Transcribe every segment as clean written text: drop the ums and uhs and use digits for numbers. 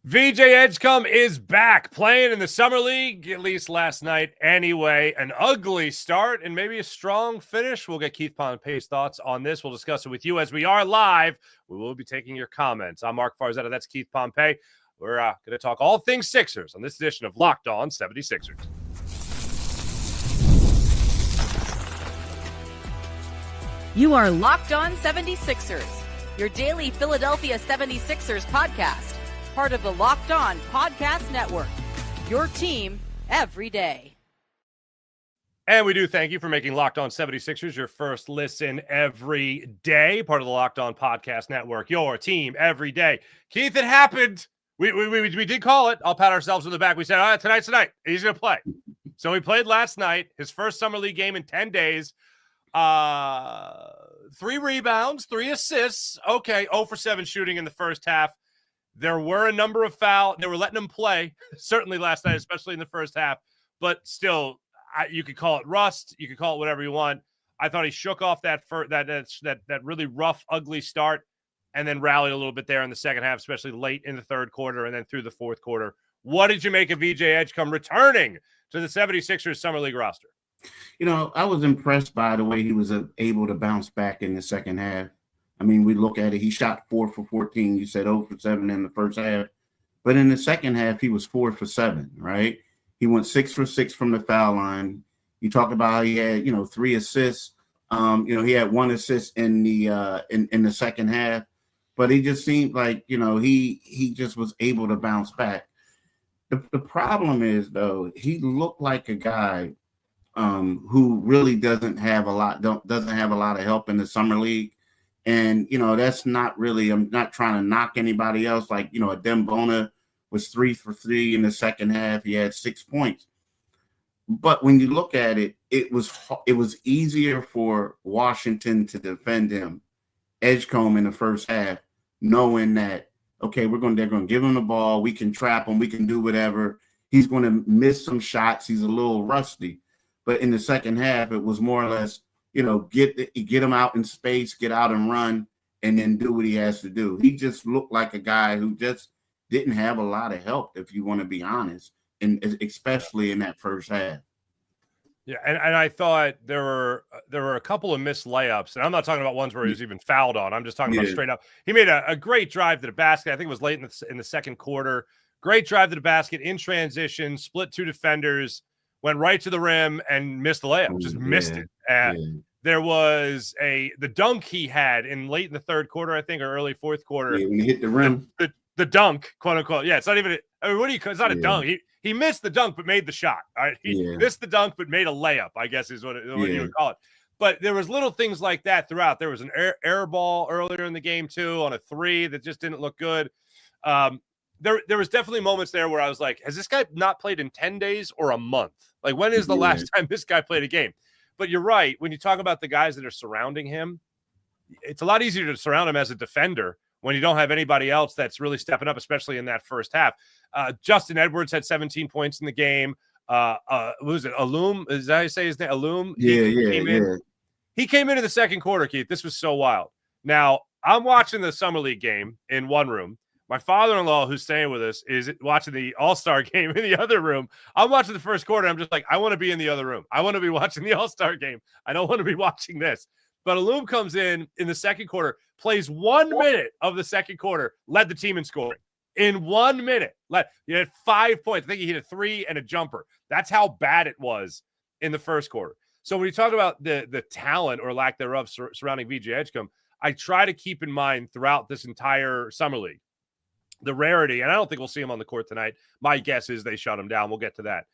VJ Edgecombe is back playing in the Summer League, at least last night anyway. An ugly start and maybe a strong finish. We'll get Keith Pompey's thoughts on this. We'll discuss it with you as we are live. We will be taking your comments. I'm Marc Farzetta. That's Keith Pompey. We're going to talk all things Sixers on this edition of Locked On 76ers. You are Locked On 76ers, your daily Philadelphia 76ers podcast. Part of the Locked On Podcast Network, your team every day. And we do thank you for making Locked On 76ers your first listen every day. Part of the Locked On Podcast Network, your team every day. Keith, it happened. We did call it. I'll pat ourselves on the back. We said, all right, tonight's the night. He's going to play. So he played last night, his first Summer League game in 10 days. 3 rebounds, 3 assists. Okay, 0 for 7 shooting in the first half. There were a number of fouls. They were letting him play, certainly last night, especially in the first half. But still, you could call it rust. You could call it whatever you want. I thought he shook off that really rough, ugly start and then rallied a little bit there in the second half, especially late in the third quarter and then through the fourth quarter. What did you make of VJ Edgecombe returning to the 76ers Summer League roster? You know, I was impressed by the way he was able to bounce back in the second half. I mean, we look at it. He shot 4 for 14. You said 0 for 7 in the first half. But in the second half, he was 4 for 7, right? He went 6 for 6 from the foul line. You talked about how he had, 3 assists. He had 1 assist in the second half. But he just seemed like, he just was able to bounce back. The problem is, though, he looked like a guy who really doesn't have a lot of help in the summer league. And, that's not really, I'm not trying to knock anybody else. Like, a Dembona was 3 for 3 in the second half. He had 6 points. But when you look at it, it was easier for Washington to defend him, Edgecombe, in the first half, knowing that, okay, they're going to give him the ball. We can trap him. We can do whatever. He's going to miss some shots. He's a little rusty. But in the second half, it was more or less, get him out in space, get out and run, and then do what he has to do. He just looked like a guy who just didn't have a lot of help, if you want to be honest, and especially in that first half. Yeah, and I thought there were a couple of missed layups, and I'm not talking about ones where he was even fouled on. I'm just talking about straight up. He made a great drive to the basket. I think it was late in the second quarter. Great drive to the basket in transition, split 2 defenders, went right to the rim and missed the layup. Just missed it. There was the dunk he had late in the third quarter, I think, or early fourth quarter. Yeah, when he hit the rim. The dunk, quote unquote. Yeah, it's not even. It's not a dunk. He missed the dunk, but made the shot. All right, he missed the dunk, but made a layup, I guess is what you would call it. But there was little things like that throughout. There was an air ball earlier in the game too on a 3 that just didn't look good. There was definitely moments there where I was like, has this guy not played in 10 days or a month? Like, when is the last time this guy played a game? But you're right. When you talk about the guys that are surrounding him, it's a lot easier to surround him as a defender when you don't have anybody else that's really stepping up, especially in that first half. Justin Edwards had 17 points in the game. What was it? Alum? Is that how you say his name? Alum? He came into the second quarter, Keith. This was so wild. Now, I'm watching the Summer League game in one room. My father-in-law, who's staying with us, is watching the All-Star game in the other room. I'm watching the first quarter. I'm just like, I want to be in the other room. I want to be watching the All-Star game. I don't want to be watching this. But Alum comes in the second quarter, plays 1 minute of the second quarter, led the team in scoring. In 1 minute. He had 5 points. I think he hit a 3 and a jumper. That's how bad it was in the first quarter. So when you talk about the talent or lack thereof surrounding VJ Edgecombe, I try to keep in mind throughout this entire Summer League the rarity, and I don't think we'll see him on the court tonight. My guess is they shut him down. We'll get to that.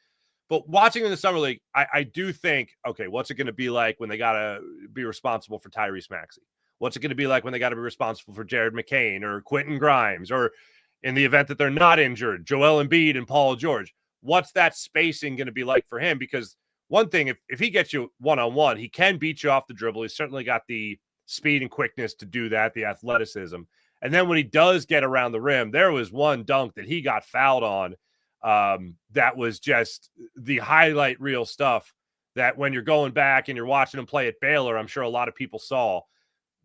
But watching in the Summer League, I do think, okay, what's it going to be like when they got to be responsible for Tyrese Maxey? What's it going to be like when they got to be responsible for Jared McCain or Quentin Grimes, or in the event that they're not injured, Joel Embiid and Paul George? What's that spacing going to be like for him? Because one thing, if he gets you one-on-one, he can beat you off the dribble. He's certainly got the speed and quickness to do that, the athleticism. And then when he does get around the rim, there was one dunk that he got fouled on. That was just the highlight reel stuff that when you're going back and you're watching him play at Baylor, I'm sure a lot of people saw.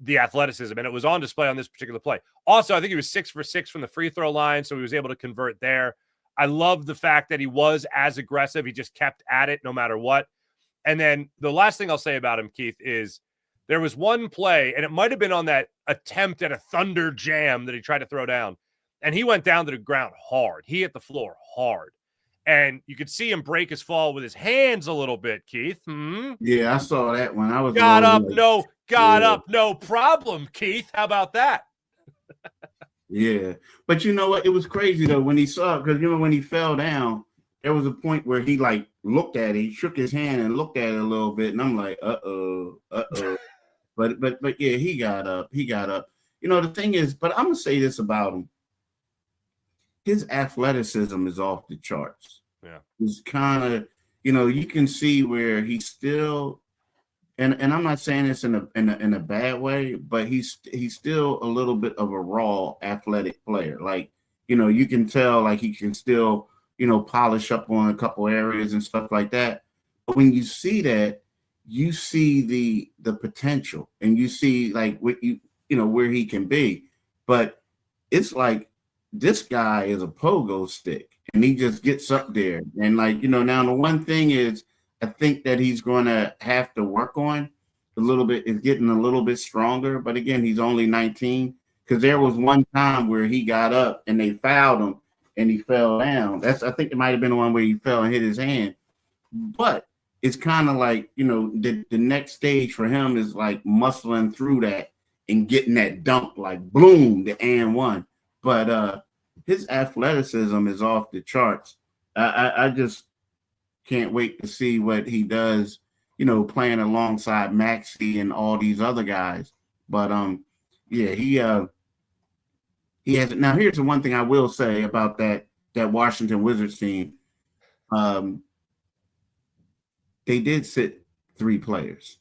the athleticism, and it was on display on this particular play. Also, I think he was 6 for 6 from the free throw line, so he was able to convert there. I love the fact that he was as aggressive. He just kept at it no matter what. And then the last thing I'll say about him, Keith, is there was one play, and it might have been on that attempt at a thunder jam that he tried to throw down, and he went down to the ground hard. He hit the floor hard. And you could see him break his fall with his hands a little bit, Keith. Yeah, I saw that one. I was got up, no problem, Keith. How about that? Yeah. But you know what? It was crazy, though, when he saw it, because, when he fell down, there was a point where he, looked at it. He shook his hand and looked at it a little bit, and I'm like, uh-oh. But yeah, he got up. The thing is, but I'm going to say this about him. His athleticism is off the charts. Yeah. He's kind of, you can see where he's still, and I'm not saying this in a bad way, but he's still a little bit of a raw athletic player. You can tell he can still, polish up on a couple areas and stuff like that. But when you see that, you see the potential, and you see what where he can be. But it's this guy is a pogo stick, and he just gets up there. And now the one thing is, I think that he's going to have to work on a little bit, is getting a little bit stronger. But again, he's only 19, because there was one time where he got up and they fouled him and he fell down. I think it might have been the one where he fell and hit his hand. But it's kind of the next stage for him is muscling through that and getting that dunk, boom, the and one. But his athleticism is off the charts. I just can't wait to see what he does, playing alongside Maxey and all these other guys. But yeah, he has. Now, here's the one thing I will say about that Washington Wizards team. They did sit 3 players,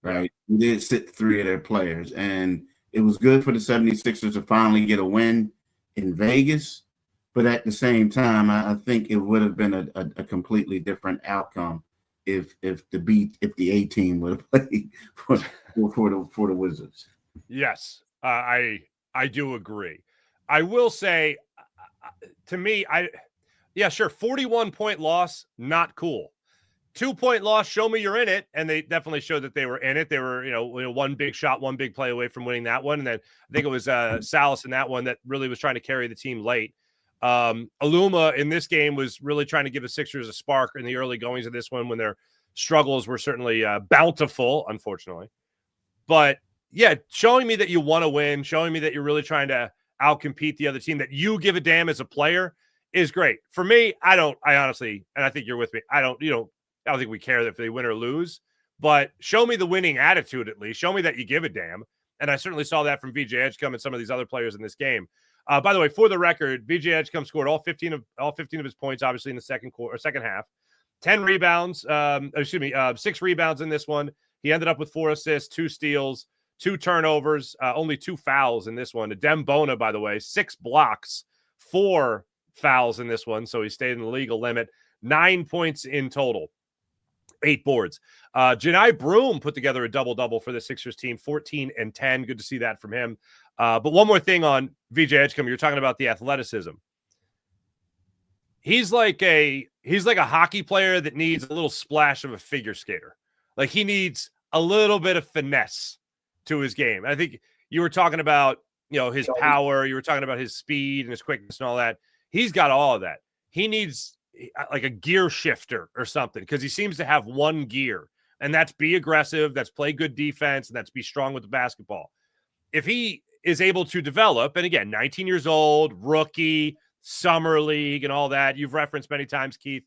right? They did sit 3 of their players, and it was good for the 76ers to finally get a win in Vegas. But at the same time, I think it would have been a completely different outcome if the A team would have played for the Wizards. Yes, I do agree. I will say, to me, sure, 41-point loss, not cool. 2-point loss, show me you're in it, and they definitely showed that they were in it. They were, one big shot, one big play away from winning that one, and then I think it was Salas in that one that really was trying to carry the team late. Aluma in this game was really trying to give the Sixers a spark in the early goings of this one when their struggles were certainly bountiful, unfortunately. But yeah, showing me that you want to win, showing me that you're really trying to outcompete the other team, that you give a damn as a player is great. For me, I honestly, and I think you're with me, I don't think we care if they win or lose, but show me the winning attitude at least. Show me that you give a damn. And I certainly saw that from VJ Edgecombe and some of these other players in this game. By the way, for the record, VJ Edgecombe scored all 15 of his points, obviously in the second half. 10 rebounds, 6 rebounds in this one. He ended up with 4 assists, 2 steals, 2 turnovers, only 2 fouls in this one. Adem Bona, by the way, 6 blocks, 4 fouls in this one. So he stayed in the legal limit. 9 points in total. 8 boards. Janai Broom put together a double-double for the Sixers team, 14 and 10. Good to see that from him. But one more thing on VJ Edgecombe. You're talking about the athleticism. He's like a hockey player that needs a little splash of a figure skater. He needs a little bit of finesse to his game. I think you were talking about, his power. You were talking about his speed and his quickness and all that. He's got all of that. He needs a gear shifter or something, because he seems to have one gear, and that's be aggressive, that's play good defense, and that's be strong with the basketball. If he is able to develop, and again, 19 years old, rookie, summer league and all that, you've referenced many times, Keith,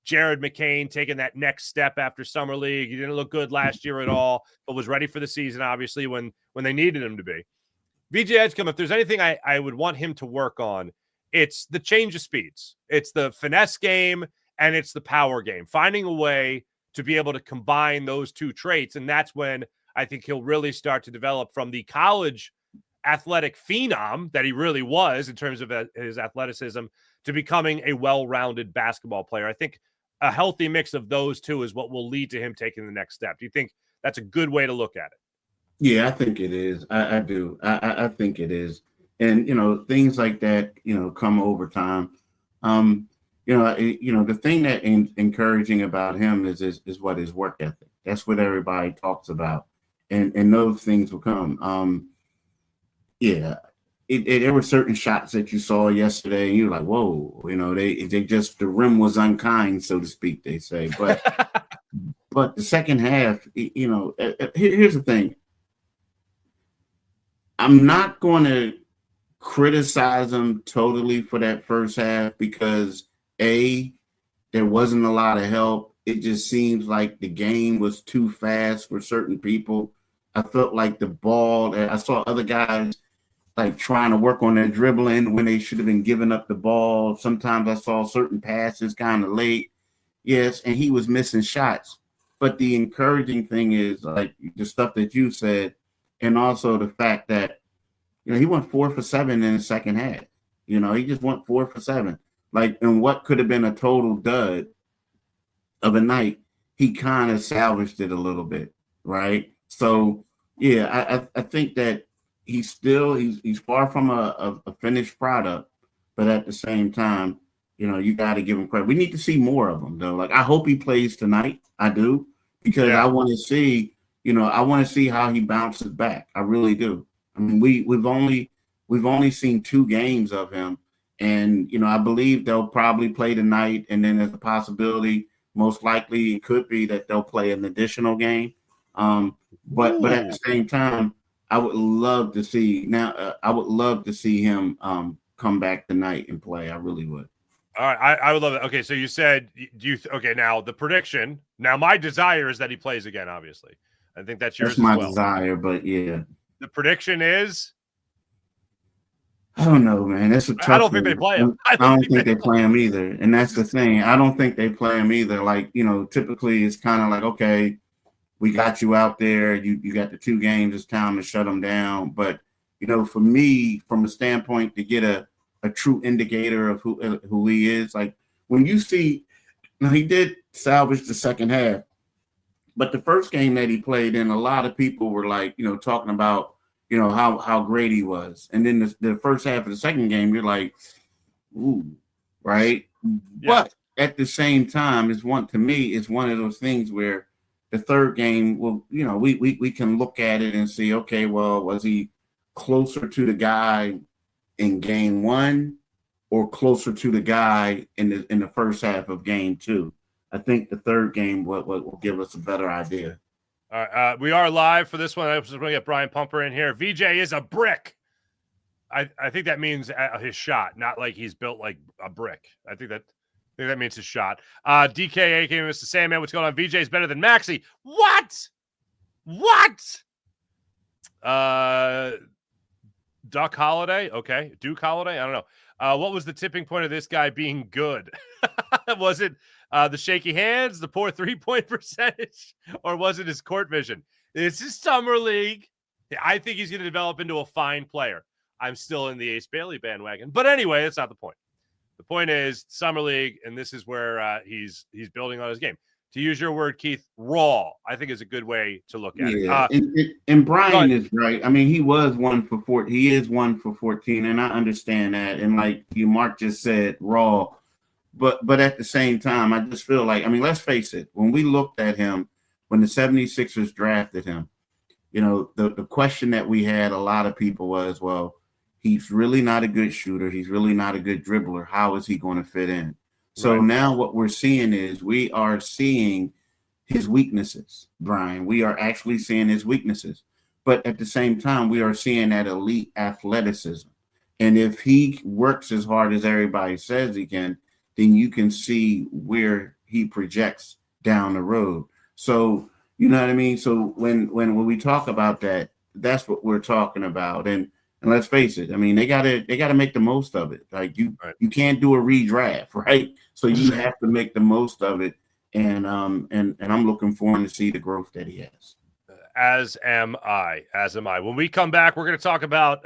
Jared McCain taking that next step after summer league. He didn't look good last year at all, but was ready for the season, obviously, when they needed him to be. VJ Edgecombe, if there's anything I would want him to work on, it's the change of speeds. It's the finesse game, and it's the power game. Finding a way to be able to combine those 2 traits, and that's when I think he'll really start to develop from the college athletic phenom that he really was in terms of his athleticism to becoming a well-rounded basketball player. I think a healthy mix of those 2 is what will lead to him taking the next step. Do you think that's a good way to look at it? Yeah, I think it is. I do. I think it is. And things like that, come over time. Um, the thing that encouraging about him is what his work ethic. That's what everybody talks about, and those things will come. Yeah, there were certain shots that you saw yesterday, and you're like, whoa, they just the rim was unkind, so to speak. They say, but the second half, here's the thing. I'm not going to criticize him totally for that first half because there wasn't a lot of help. It just seems like the game was too fast for certain people. I felt like the ball, I saw other guys like trying to work on their dribbling when they should have been giving up the ball. Sometimes I saw certain passes kind of late. Yes, and he was missing shots. But the encouraging thing is like the stuff that you said, and also the fact that he went 4 for 7 in the second half. He just went 4 for 7. Like, and what could have been a total dud of a night, he kind of salvaged it a little bit, right? So, yeah, I think that he's far from a finished product, but at the same time, you got to give him credit. We need to see more of him, though. Like, I hope he plays tonight. I do, because I want to see, how he bounces back. I really do. I mean, we've only seen 2 games of him, and I believe they'll probably play tonight, and then there's a possibility, most likely it could be that they'll play an additional game. But at the same time, I would love to see him come back tonight and play. I really would. All right, I would love it. Okay, so you said okay, now the prediction. Now my desire is that he plays again, obviously. I think that's yours. That's my desire, but yeah. The prediction is I don't know, man. That's a tough I don't think they play him. I don't think they play him either. And that's the thing. I don't think they play him either. Like, typically it's kind of like, okay, we got you out there. You got the 2 games. It's time to shut them down. But, for me, from a standpoint to get a true indicator of who he is, like when you see, he did salvage the second half. But the first game that he played in, a lot of people were like, talking about, how great he was. And then the first half of the second game, you're like, ooh, right? Yeah. But at the same time, it's one of those things where the third game, well, we can look at it and see, okay, well, was he closer to the guy in game 1 or closer to the guy in the first half of game 2? I think the third game will give us a better idea. All right, we are live for this one. I was going to get Brian Pumper in here. VJ is a brick. I think that means his shot, not like he's built like a brick. I think that means his shot. DKA came Mr. Sandman. What's going on? VJ is better than Maxey. What? Duck Holiday? Okay. Duke Holiday? I don't know. What was the tipping point of this guy being good? Was it the shaky hands, the poor 3-point percentage, or was it his court vision? This is summer league. I think he's going to develop into a fine player. I'm still in the Ace Bailey bandwagon. But anyway, that's not the point. The point is summer league, and this is where he's building on his game. To use your word, Keith, raw, I think is a good way to look at it. And Brian is right. I mean, he was 1 for 14. He is 1 for 14, and I understand that. And like Marc just said, raw. But at the same time, I just feel like, I mean, let's face it. When we looked at him, when the 76ers drafted him, the question that we had, a lot of people was, well, he's really not a good shooter. He's really not a good dribbler. How is he going to fit in? So now what we're seeing is we are seeing his weaknesses, Brian. We are actually seeing his weaknesses. But at the same time, we are seeing that elite athleticism. And if he works as hard as everybody says he can, then you can see where he projects down the road. So, you know what I mean? So when we talk about that, that's what we're talking about. And let's face it, I mean, they gotta make the most of it. Like you can't do a redraft, right? So you have to make the most of it. And I'm looking forward to see the growth that he has. As am I. When we come back, we're going to talk about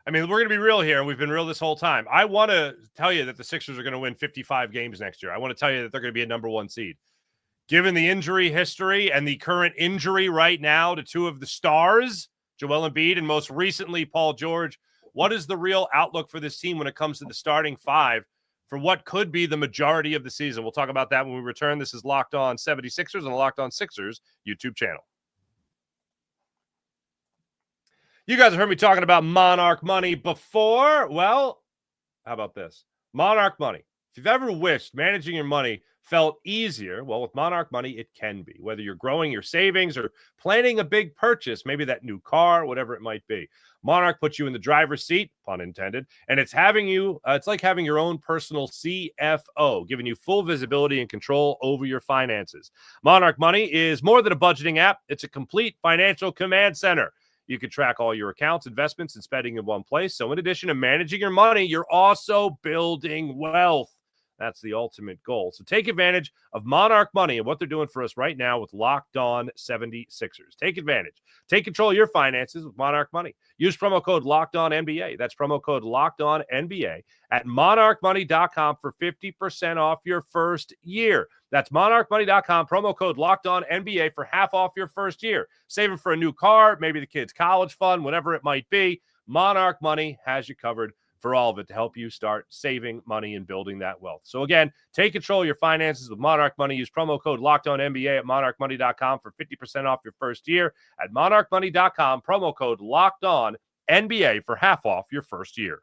we're going to be real here. We've been real this whole time. I want to tell you that the Sixers are going to win 55 games next year. I want to tell you that they're going to be a number 1 seed. given the injury history and the current injury right now to two of the stars, Joel Embiid and most recently Paul George, what is the real outlook for this team when it comes to the starting five for what could be the majority of the season? We'll talk about that when we return. This is Locked On 76ers on the Locked On Sixers YouTube channel. You guys have heard me talking about Monarch Money before. Well, how about this? Monarch Money. If you've ever wished managing your money felt easier, well, with Monarch Money, it can be. Whether you're growing your savings or planning a big purchase, maybe that new car, whatever it might be, Monarch puts you in the driver's seat, pun intended, and it's like having your own personal CFO, giving you full visibility and control over your finances. Monarch Money is more than a budgeting app. It's a complete financial command center. You can track all your accounts, investments, and spending in one place. So in addition to managing your money, you're also building wealth. That's the ultimate goal. So take advantage of Monarch Money and what they're doing for us right now with Locked On 76ers. Take advantage. Take control of your finances with Monarch Money. Use promo code Locked On NBA. That's promo code Locked On NBA at monarchmoney.com for 50% off your first year. That's monarchmoney.com, promo code Locked On NBA for half off your first year. Saving for a new car, maybe the kid's college fund, whatever it might be. Monarch Money has you covered for all of it to help you start saving money and building that wealth. So again, take control of your finances with Monarch Money. Use promo code Locked On NBA at monarchmoney.com for 50% off your first year. At monarchmoney.com, promo code Locked On NBA for half off your first year.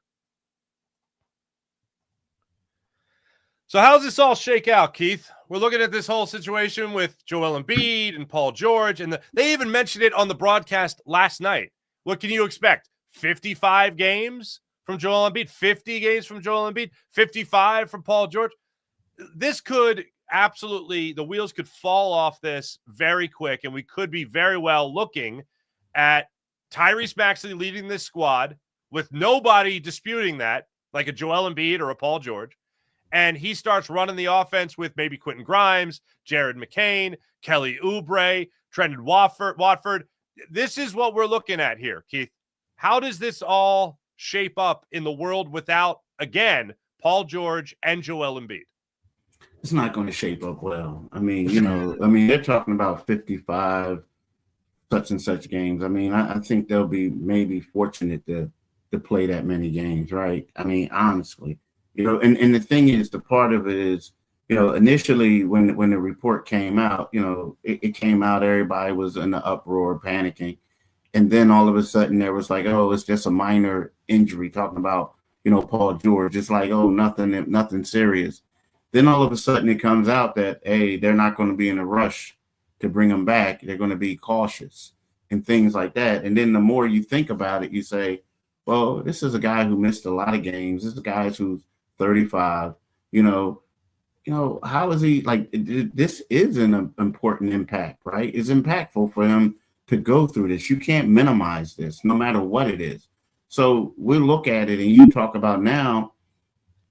So how does this all shake out, Keith? We're looking at this whole situation with Joel Embiid and Paul George, and they even mentioned it on the broadcast last night. What can you expect? 55 games from Joel Embiid, 50 games from Joel Embiid, 55 from Paul George. This could absolutely, the wheels could fall off this very quick, and we could be very well looking at Tyrese Maxey leading this squad with nobody disputing that, like a Joel Embiid or a Paul George, and he starts running the offense with maybe Quentin Grimes, Jared McCain, Kelly Oubre, Trendon Watford. This is what we're looking at here, Keith. How does this all shape up in the world without, again, Paul George and Joel Embiid? It's not going to shape up well. I mean, they're talking about 55 such and such games. I mean, I think they'll be maybe fortunate to play that many games, right? I mean, honestly, and the thing is, the part of it is, initially when the report came out, it came out, everybody was in the uproar, panicking. And then all of a sudden there was like, oh, it's just a minor injury, talking about, Paul George. It's like, oh, nothing serious. Then all of a sudden it comes out that, hey, they're not going to be in a rush to bring him back. They're going to be cautious and things like that. And then the more you think about it, you say, well, this is a guy who missed a lot of games. This is a guy who's 35. How is he, like, this is an important impact, right? It's impactful for him to go through this. You can't minimize this, no matter what it is. So we'll look at it, and you talk about now,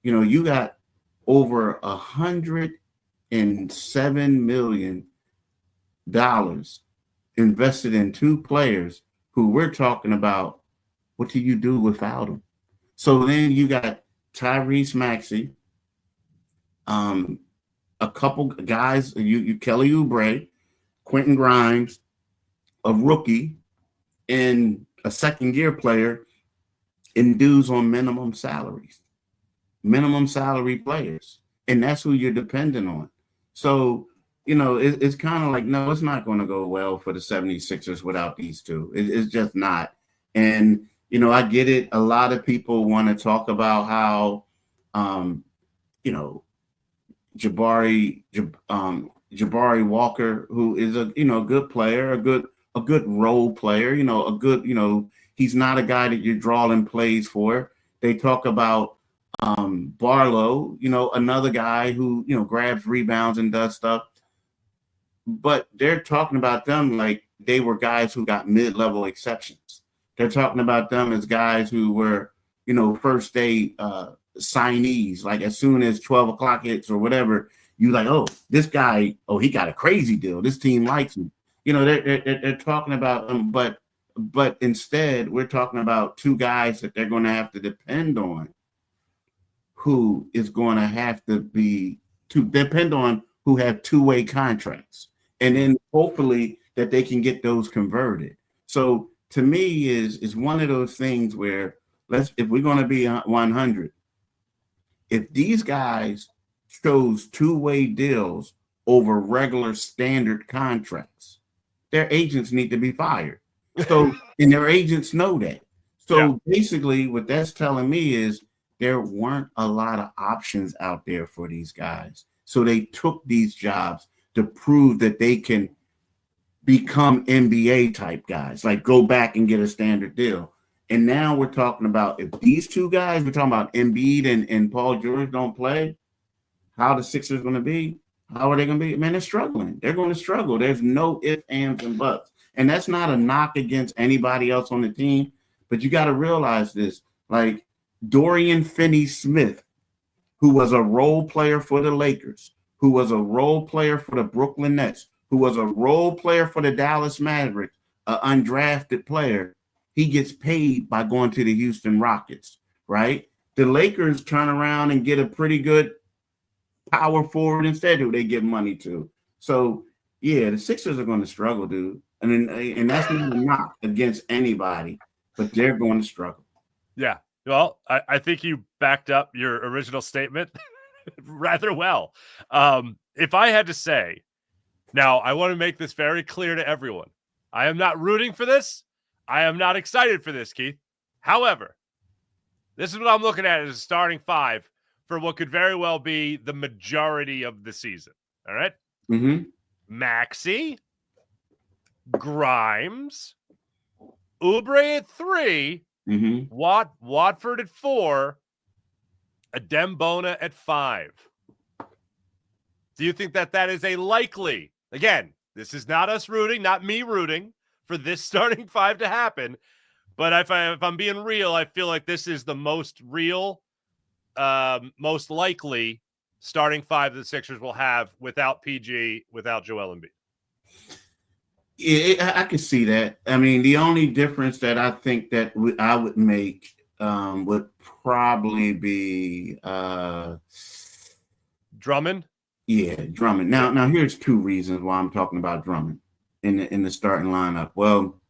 you got over $107 million invested in two players who we're talking about, what do you do without them? So then you got Tyrese Maxey, a couple guys, you Kelly Oubre, Quentin Grimes, a rookie, and a second-year player, and dudes on minimum salary players. And that's who you're dependent on. So, it's kind of like, no, it's not going to go well for the 76ers without these two. It's just not. And, I get it. A lot of people want to talk about how, Jabari Walker, who is a good player, a good role player, he's not a guy that you're drawing plays for. They talk about Barlow, another guy who, grabs rebounds and does stuff. But they're talking about them like they were guys who got mid-level exceptions. They're talking about them as guys who were, first day signees. Like as soon as 12 o'clock hits or whatever, you like, oh, this guy, oh, he got a crazy deal. This team likes him. They're talking about them, but instead we're talking about two guys that they're going to have to depend on, who is going to have to depend on who have two-way contracts, and then hopefully that they can get those converted. So to me, is one of those things where if we're going to be 100, if these guys chose two-way deals over regular standard contracts, their agents need to be fired. So, and their agents know that. So basically what that's telling me is there weren't a lot of options out there for these guys. So they took these jobs to prove that they can become NBA type guys, like go back and get a standard deal. And now we're talking about if these two guys, we're talking about Embiid and Paul George don't play, how the Sixers going to be? How are they going to be? Man, they're struggling. They're going to struggle. There's no ifs, ands, and buts. And that's not a knock against anybody else on the team, but you got to realize this. Like Dorian Finney-Smith, who was a role player for the Lakers, who was a role player for the Brooklyn Nets, who was a role player for the Dallas Mavericks, an undrafted player, he gets paid by going to the Houston Rockets, right? The Lakers turn around and get a pretty good power forward instead who they give money to. So, yeah, the Sixers are going to struggle, dude. And that's not a knock against anybody, but they're going to struggle. Yeah. Well, I think you backed up your original statement rather well. If I had to say, now I want to make this very clear to everyone. I am not rooting for this. I am not excited for this, Keith. However, this is what I'm looking at as a starting five for what could very well be the majority of the season. All right? Mm-hmm. Maxey, Grimes, Oubre at 3, mm-hmm. Watford at 4, Adembona at 5. Do you think that is a likely, again, this is not us rooting, not me rooting for this starting five to happen, but if I'm being real, I feel like this is the most real, most likely starting five the Sixers will have without PG, without Joel Embiid. Yeah, I can see that. I mean, the only difference that I think that I would make would probably be Drummond. Yeah, Drummond. Now here's two reasons why I'm talking about Drummond in the starting lineup. Well,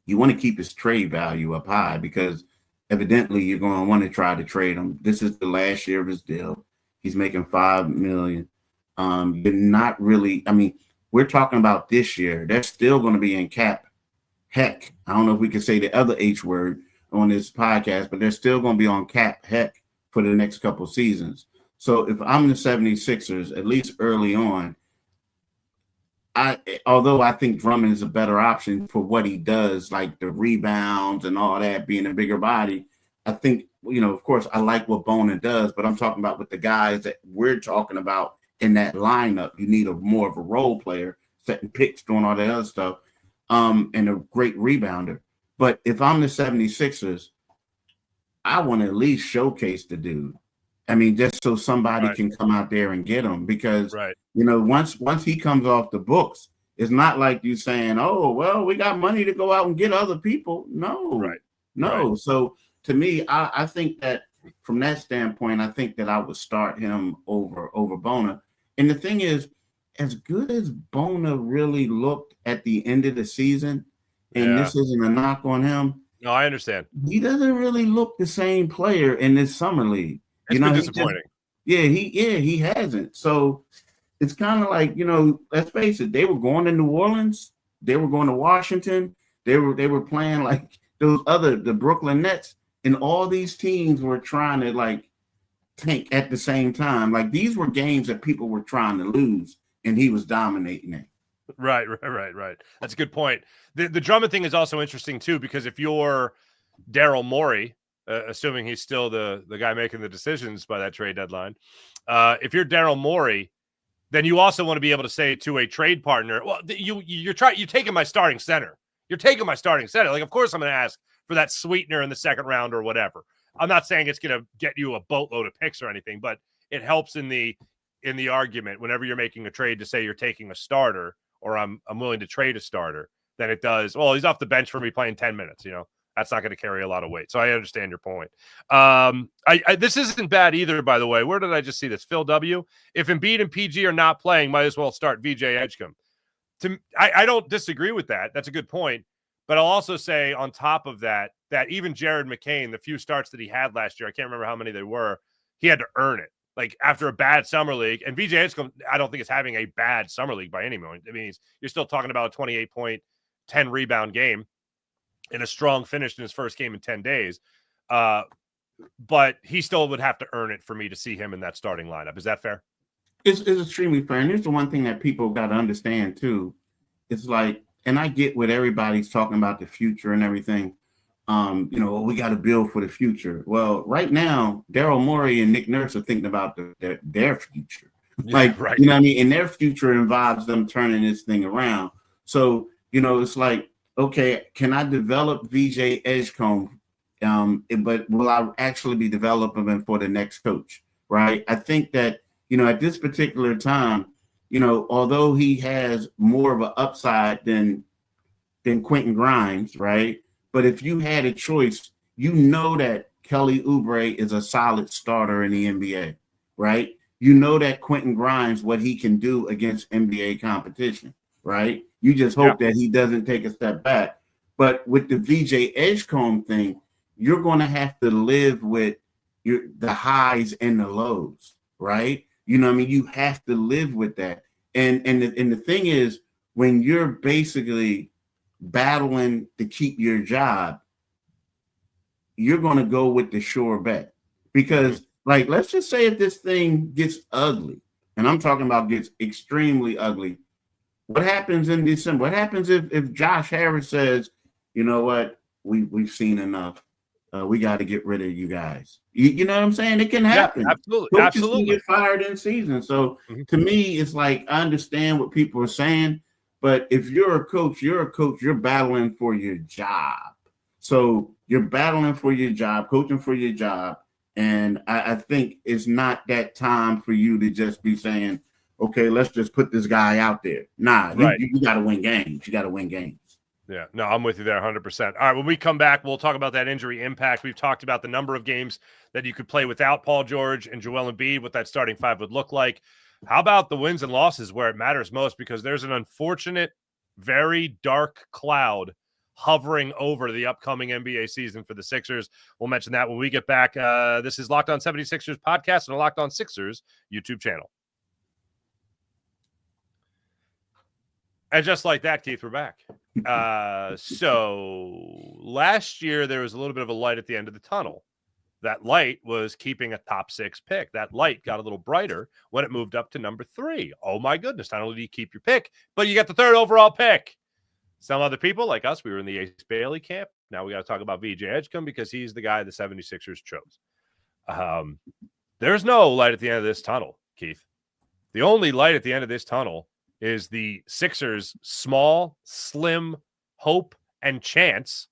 you want to keep his trade value up high because evidently you're going to want to try to trade him. This is the last year of his deal. He's making $5 million. But not really. I mean, we're talking about this year. They're still going to be in cap. Heck, I don't know if we can say the other H word on this podcast, but they're still going to be on cap heck for the next couple seasons. So if I'm the 76ers, at least early on, although I think Drummond is a better option for what he does, like the rebounds and all that, being a bigger body, I think, of course, I like what Bona does, but I'm talking about with the guys that we're talking about in that lineup. You need more of a role player, setting picks, doing all that other stuff, and a great rebounder. But if I'm the 76ers, I want to at least showcase the dude. I mean, just so somebody can come out there and get him because, once he comes off the books, it's not like you saying, oh, well, we got money to go out and get other people. No. So to me, I think that from that standpoint, I think that I would start him over Bona. And the thing is, as good as Bona really looked at the end of the season, and this isn't a knock on him. No, I understand. He doesn't really look the same player in this summer league. It's been disappointing. He hasn't. So it's kind of like, let's face it, they were going to New Orleans, they were going to Washington, they were playing like the Brooklyn Nets, and all these teams were trying to like tank at the same time. Like these were games that people were trying to lose, and he was dominating it. Right. That's a good point. The Drummond thing is also interesting too, because if you're Daryl Morey, assuming he's still the guy making the decisions by that trade deadline, if you're Daryl Morey, then you also want to be able to say to a trade partner, well, you're taking my starting center. You're taking my starting center. Like, of course, I'm going to ask for that sweetener in the second round or whatever. I'm not saying it's going to get you a boatload of picks or anything, but it helps in the argument whenever you're making a trade to say you're taking a starter or I'm willing to trade a starter than it does. Well, he's off the bench for me playing 10 minutes. That's not going to carry a lot of weight. So I understand your point. This isn't bad either, by the way. Where did I just see this? Phil W. If Embiid and PG are not playing, might as well start VJ Edgecombe. I don't disagree with that. That's a good point. But I'll also say on top of that, that even Jared McCain, the few starts that he had last year, I can't remember how many they were, he had to earn it. Like after a bad summer league, and VJ Edgecombe, I don't think is having a bad summer league by any means. I mean, you're still talking about a 28-point, 10-rebound game and a strong finish in his first game in 10 days. But he still would have to earn it for me to see him in that starting lineup. Is that fair? It's extremely fair. And here's the one thing that people got to understand too. It's like, and I get what everybody's talking about the future and everything. We got to build for the future. Well, right now, Daryl Morey and Nick Nurse are thinking about their future. Yeah, right. You know what I mean? And their future involves them turning this thing around. So, it's like, okay, can I develop VJ Edgecombe? But will I actually be developing him for the next coach? Right. I think that, at this particular time, although he has more of an upside than Quentin Grimes, right? But if you had a choice, that Kelly Oubre is a solid starter in the NBA, right? That Quentin Grimes, what he can do against NBA competition, right? You just hope that he doesn't take a step back. But with the VJ Edgecombe thing, you're going to have to live with the highs and the lows, right? You have to live with that. And the thing is, when you're basically battling to keep your job, you're going to go with the sure bet. Because, let's just say if this thing gets ugly, and I'm talking about gets extremely ugly, what happens in December? What happens if Josh Harris says, you know what, we've seen enough. We got to get rid of you guys. You know what I'm saying? It can happen. Yeah, absolutely. Coaches Absolutely. can get fired in season. So to me, it's like, I understand what people are saying, but if you're a coach, you're battling for your job. So you're battling for your job, coaching for your job. And I think it's not that time for you to just be saying, okay, let's just put this guy out there. Nah, right. You got to win games. You got to win games. Yeah, no, I'm with you there 100%. All right, when we come back, we'll talk about that injury impact. We've talked about the number of games that you could play without Paul George and Joel Embiid, what that starting five would look like. How about the wins and losses where it matters most? Because there's an unfortunate, very dark cloud hovering over the upcoming NBA season for the Sixers. We'll mention that when we get back. This is Locked On 76ers podcast and a Locked On Sixers YouTube channel. And just like that, Keith, we're back. So last year, there was a little bit of a light at the end of the tunnel. That light was keeping a top 6 pick. That light got a little brighter when it moved up to number 3. Oh, my goodness. Not only do you keep your pick, but you got the 3rd overall pick. Some other people like us, we were in the Ace Bailey camp. Now we got to talk about VJ Edgecombe because he's the guy the 76ers chose. There's no light at the end of this tunnel, Keith. The only light at the end of this tunnel is the Sixers' small, slim hope and chance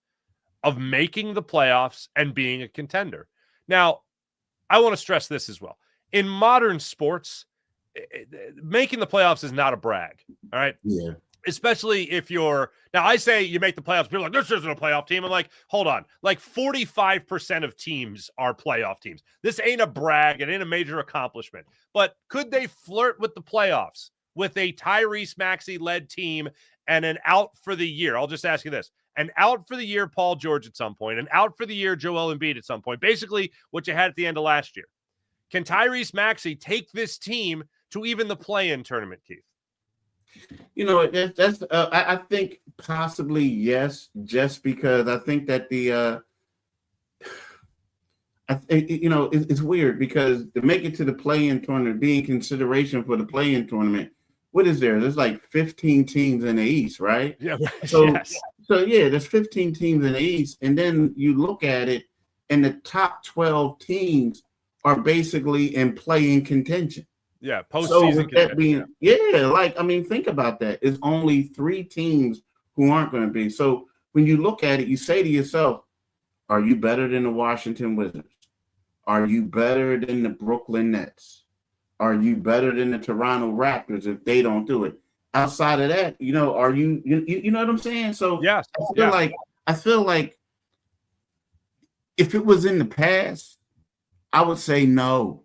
of making the playoffs and being a contender. Now, I want to stress this as well. In modern sports, making the playoffs is not a brag, all right? Yeah. Especially if you're – now, I say you make the playoffs. People are like, this isn't a playoff team. I'm like, hold on. Like 45% of teams are playoff teams. This ain't a brag. It ain't a major accomplishment. But could they flirt with the playoffs with a Tyrese Maxey-led team and an out for the year? I'll just ask you this. An out for the year Paul George at some point, an out for the year Joel Embiid at some point, basically what you had at the end of last year. Can Tyrese Maxey take this team to even the play-in tournament, Keith? That's I think possibly yes, just because I think that it's weird because to make it to the play-in tournament, be in consideration for the play-in tournament, what is there? There's like 15 teams in the East, right? Yeah. So there's 15 teams in the East, and then you look at it, and the top 12 teams are basically in play-in contention. Yeah, postseason contention. Think about that. It's only 3 teams who aren't going to be. So when you look at it, you say to yourself, are you better than the Washington Wizards? Are you better than the Brooklyn Nets? Are you better than the Toronto Raptors if they don't do it? Outside of that, are you know what I'm saying? So yes, I feel like if it was in the past, I would say no,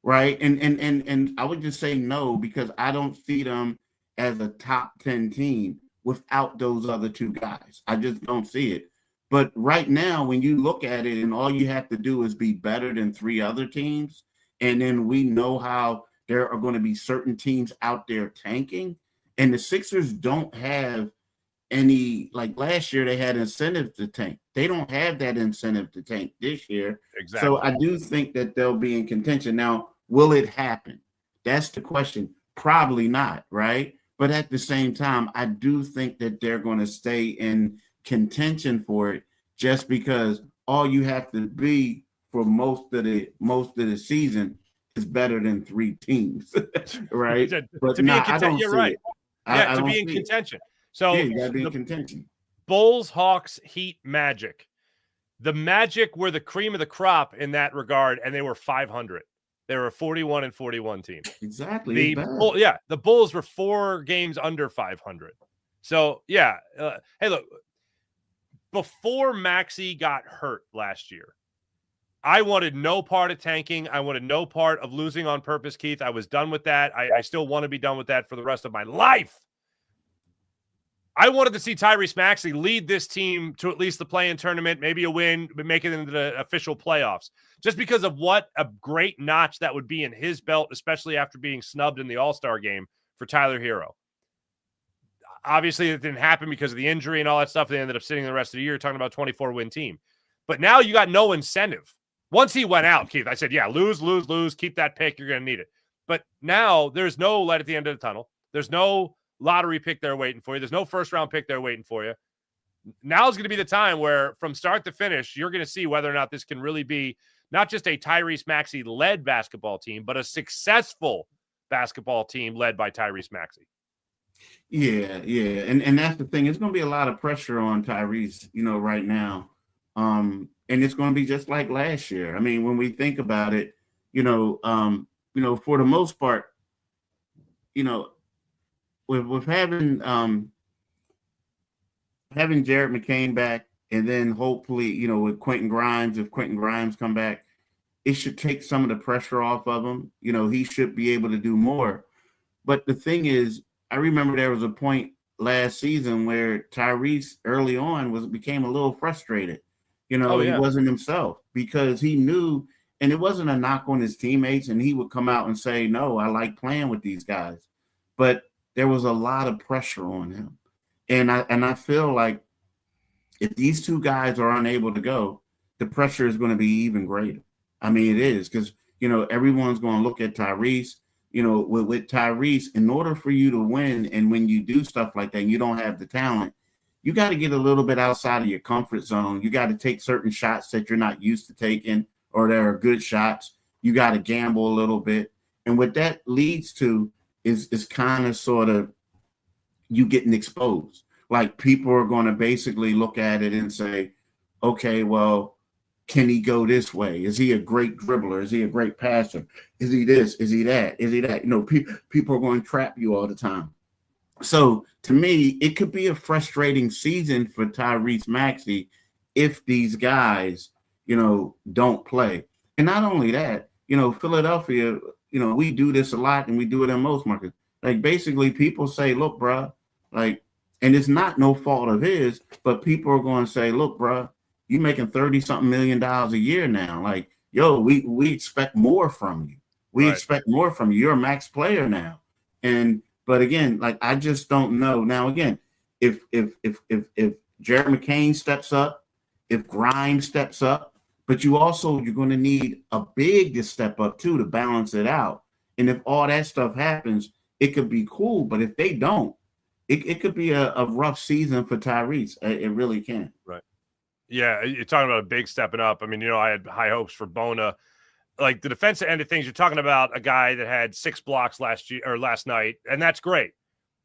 right? And I would just say no because I don't see them as a top 10 team without those other two guys. I just don't see it. But right now, when you look at it and all you have to do is be better than three other teams, and then we know how there are going to be certain teams out there tanking, and the Sixers don't have any, like last year they had incentive to tank. They don't have that incentive to tank this year. Exactly. So I do think that they'll be in contention. Now, will it happen? That's the question. Probably not, right? But at the same time, I do think that they're going to stay in contention for it just because all you have to be for most of the season is better than three teams, right? But to be in contention, you're right. Yeah, to be in contention. So yeah, you gotta be in contention. Bulls, Hawks, Heat, Magic. The Magic were the cream of the crop in that regard, and they were 500. They were a 41-41 team. Exactly. The Bulls were 4 games under 500. So yeah, hey, look. Before Maxey got hurt last year, I wanted no part of tanking. I wanted no part of losing on purpose, Keith. I was done with that. I still want to be done with that for the rest of my life. I wanted to see Tyrese Maxey lead this team to at least the play-in tournament, maybe a win, but make it into the official playoffs, just because of what a great notch that would be in his belt, especially after being snubbed in the All-Star game for Tyler Hero. Obviously, it didn't happen because of the injury and all that stuff. They ended up sitting the rest of the year talking about a 24-win team. But now you got no incentive. Once he went out, Keith, I said, yeah, lose. Keep that pick. You're going to need it. But now there's no light at the end of the tunnel. There's no lottery pick there waiting for you. There's no first-round pick there waiting for you. Now's going to be the time where from start to finish, you're going to see whether or not this can really be not just a Tyrese Maxey-led basketball team, but a successful basketball team led by Tyrese Maxey. Yeah. And that's the thing. It's going to be a lot of pressure on Tyrese, right now. And it's going to be just like last year. I mean, when we think about it, for the most part, with having Jared McCain back, and then hopefully, with Quentin Grimes, if Quentin Grimes come back, it should take some of the pressure off of him. He should be able to do more. But the thing is, I remember there was a point last season where Tyrese early on became a little frustrated. He wasn't himself because he knew, and it wasn't a knock on his teammates, and he would come out and say, no, I like playing with these guys. But there was a lot of pressure on him. And I feel like if these two guys are unable to go, the pressure is going to be even greater. I mean, it is because, everyone's going to look at Tyrese. With Tyrese, in order for you to win, and when you do stuff like that and you don't have the talent, you got to get a little bit outside of your comfort zone. You got to take certain shots that you're not used to taking, or that are good shots. You got to gamble a little bit. And what that leads to is kind of sort of you getting exposed. Like people are going to basically look at it and say, okay, well, can he go this way? Is he a great dribbler? Is he a great passer? Is he this? Is he that? Is he that? People are going to trap you all the time. So to me, it could be a frustrating season for Tyrese Maxey if these guys, don't play. And not only that, Philadelphia, we do this a lot and we do it in most markets. Like basically people say, look, bro, like, and it's not no fault of his, but people are going to say, look, bro, you making $30-something million a year now. Like, yo, we expect more from you. We expect more from you. You're a max player now. But again, like I just don't know. Now again, if Jared McCain steps up, if Grimes steps up, but you're going to need a big to step up too to balance it out. And if all that stuff happens, it could be cool. But if they don't, it could be a rough season for Tyrese. It really can. Right. Yeah, you're talking about a big stepping up. I mean, I had high hopes for Bona. Like the defensive end of things, you're talking about a guy that had 6 blocks last night, and that's great.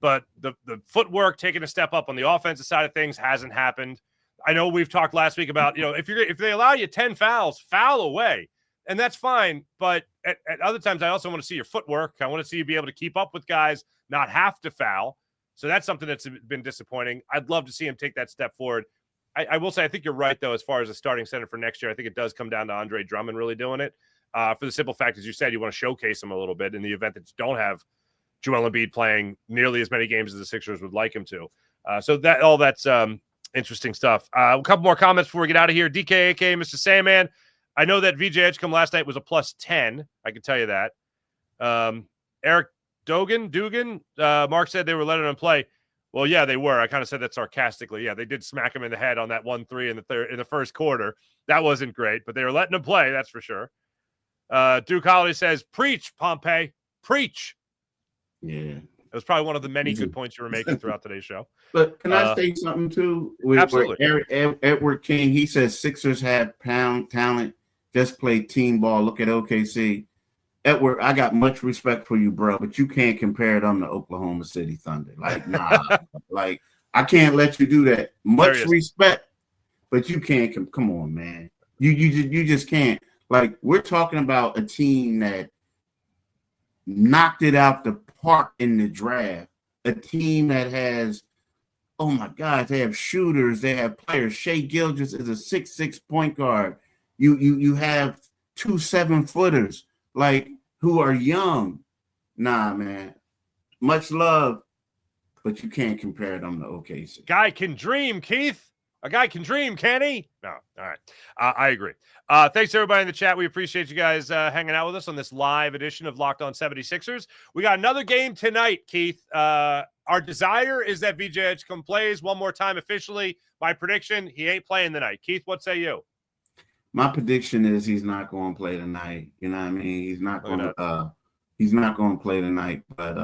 But the footwork taking a step up on the offensive side of things hasn't happened. I know we've talked last week about, if they allow you 10 fouls, foul away, and that's fine. But at other times, I also want to see your footwork. I want to see you be able to keep up with guys, not have to foul. So that's something that's been disappointing. I'd love to see him take that step forward. I will say, I think you're right, though, as far as the starting center for next year. I think it does come down to Andre Drummond really doing it. For the simple fact, as you said, you want to showcase him a little bit in the event that you don't have Joel Embiid playing nearly as many games as the Sixers would like him to. So that's interesting stuff. A couple more comments before we get out of here. DK, aka Mr. Sandman. I know that VJ Edgecombe last night was a +10. I can tell you that. Eric Dugan, Marc said they were letting him play. Well, yeah, they were. I kind of said that sarcastically. Yeah, they did smack him in the head on that 1-3 in the first quarter. That wasn't great, but they were letting him play. That's for sure. Duke Holiday says, "Preach, Pompey, preach." Yeah, it was probably one of the many good points you were making throughout today's show. But can I say something too? Absolutely. Edward King, he says Sixers have pound talent. Just play team ball. Look at OKC. Edward, I got much respect for you, bro, but you can't compare them to Oklahoma City Thunder. Like, nah, like I can't let you do that. Much respect, but you can't. Come on, man. You just can't. Like, we're talking about a team that knocked it out the park in the draft. A team that has, oh my God, they have shooters, they have players. Shai Gilgeous is a 6'6" point guard. You have 2 7-footers. Like, who are young. Nah, man. Much love, but you can't compare them to OKC. Guy can dream, Keith. A guy can dream, can he? No. All right. I agree. Thanks, everybody in the chat. We appreciate you guys hanging out with us on this live edition of Locked On 76ers. We got another game tonight, Keith. Our desire is that VJ Edgecombe plays one more time officially. My prediction, he ain't playing tonight. Keith, what say you? My prediction is he's not going to play tonight. You know what I mean? He's not going to play tonight. But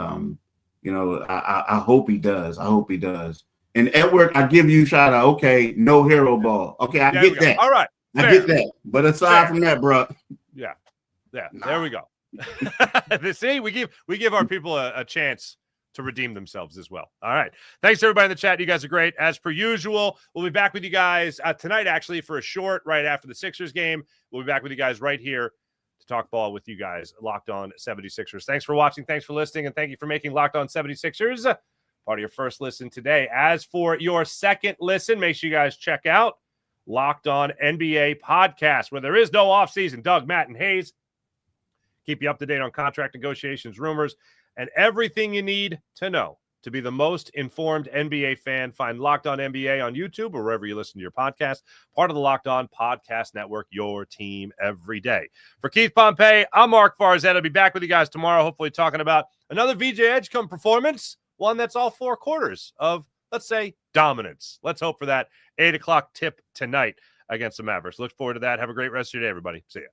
you know, I hope he does. I hope he does. And Edward, I give you a shout out. Okay, no hero ball. Okay, I get that. All right, I get that. But aside from that, bro. Yeah. Nah. There we go. See, we give our people a chance to redeem themselves as well. All right. Thanks, everybody in the chat. You guys are great. As per usual, we'll be back with you guys tonight, actually, for a short right after the Sixers game. We'll be back with you guys right here to talk ball with you guys. Locked On 76ers. Thanks for watching. Thanks for listening. And thank you for making Locked On 76ers part of your first listen today. As for your second listen, make sure you guys check out Locked On NBA podcast, where there is no offseason. Doug, Matt, and Hayes keep you up to date on contract negotiations, rumors, and everything you need to know to be the most informed NBA fan. Find Locked On NBA on YouTube or wherever you listen to your podcast. Part of the Locked On Podcast Network, your team every day. For Keith Pompey, I'm Marc Farzetta. I'll be back with you guys tomorrow, hopefully talking about another VJ Edgecombe performance, one that's all 4 quarters of, let's say, dominance. Let's hope for that 8 o'clock tip tonight against the Mavericks. Look forward to that. Have a great rest of your day, everybody. See ya.